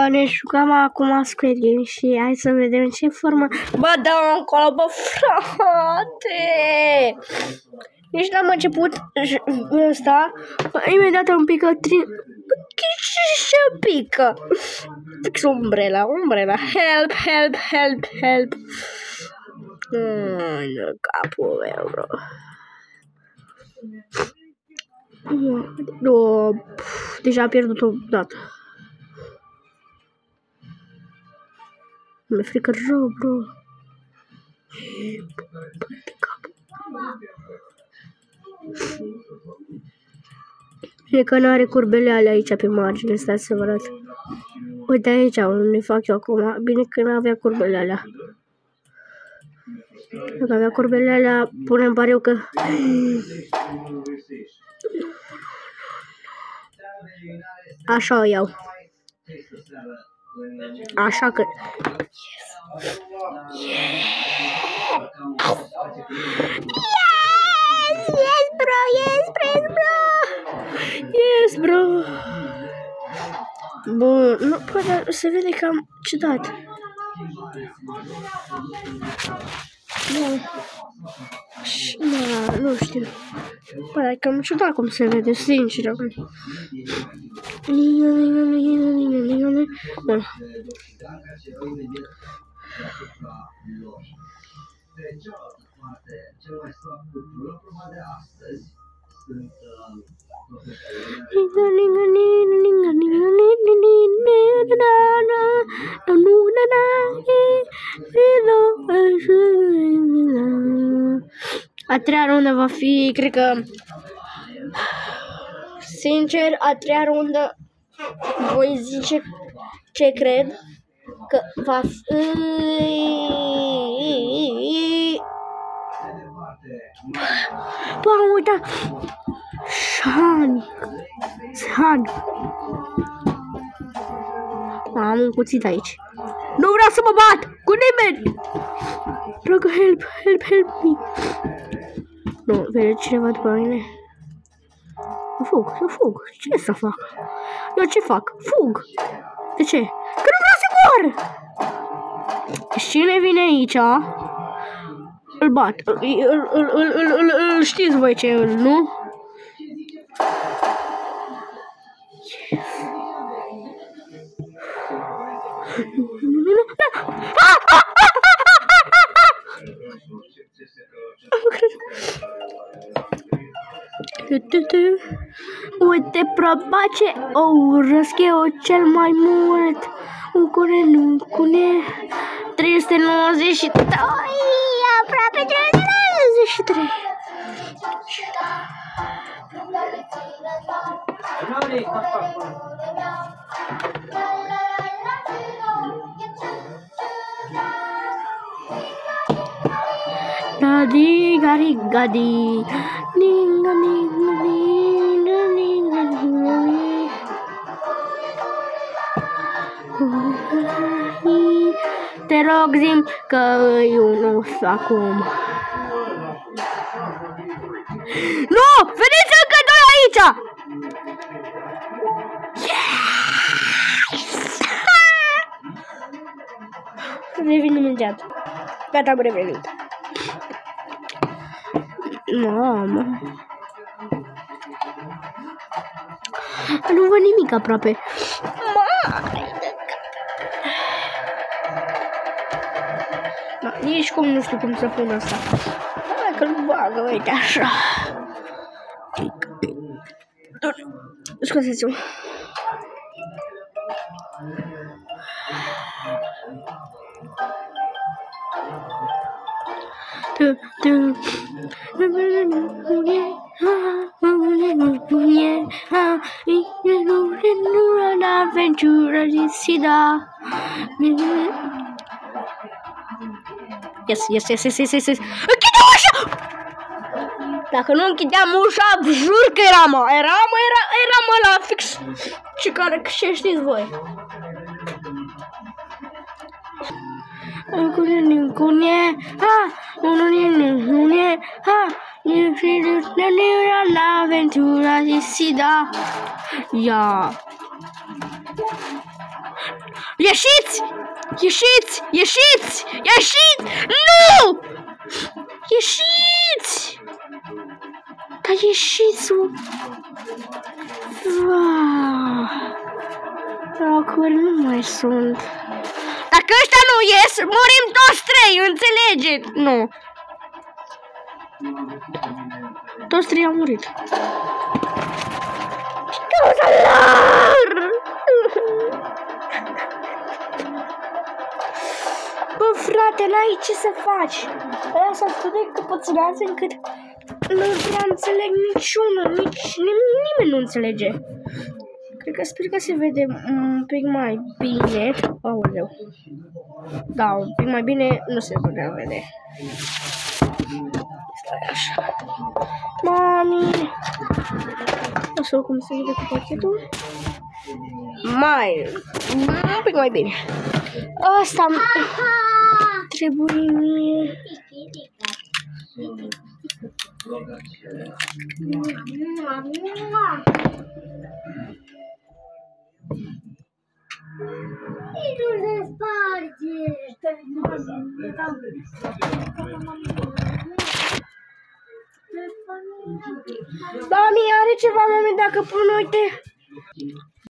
Ne jucam acum Squid Game și hai să vedem ce formă. Bă, dă-mă încolo, bă, frate! Deci n-am început ăsta, imediat îmi pică ce pică? Fix umbrela, help, help, help, help. Capul meu, bro. Deja am pierdut o dată. Mi-e frică rău, bro. E că n-are curbele alea aici pe margine, stați să vă arăt. Uite aici unde fac eu acum. Bine că n-avea curbele alea. Dacă avea curbele alea, punem pariu că... Așa o iau. Așa că... Yes, bro! Yes, bro! Bun, nu, poate se vede cam ciudat. Da, nu știu. Păi, cam ciudat cum se vede, sincer. Bun. A treia rundă va fi, cred că, sincer, a treia rundă voi zice ce cred că va fi. Bă, am uitat. Shan. Am un cuțit aici. Nu vreau să mă bat cu nimeni. Dragă, help me. Nu, vede cineva după mine. Eu fug. Ce să fac? Eu ce fac? Fug. De ce? Că nu vreau să mor. Și cine vine aici? Îl bat. Îl știți voi ce îl, nu? Uite proba ce o urăsc eu cel mai mult. Nu cune 393. Aproape 393. Gadi gadi gadi. Ninga ninga ninga ninga. Te rog, zi-mi că e un os acum. Nu! Veniți încă doi aici! Revin imediat. Gata, am revenit. Mamă. Nu văd nimic aproape. Da, nici cum nu știu cum să pun asta. Hai că-l bagă, uite așa. Scuzați-mă. Aventura de Sida. Yes. Închide ușa! Dacă nu închideam ușa, jur că eram ăla fix. Și care știți voi. Aventura de Sida. Ia. Ieșiți! Ieșiți! Ieșiți! Ieșiți! Nu! Ieșiți! Dar ieșiți! Locuri nu mai sunt. Dacă ăștia nu ies, murim toți trei, înțelegeți? Nu. Toți trei au murit. Cauza lor! Bă, frate, n-ai ce să faci. Aia s-a studiat căpățânați încât nu prea înțeleg niciunul, nimeni nu înțelege. Sper că se vede un pic mai bine. Aoleu. Da, un pic mai bine nu se putea vede. Stai așa. Mami. O să cum se vede cu pachetul. Un pic mai bine. Asta trebuie mie. Nu se sparge! Mami, are ceva, mami, dacă pun, uite.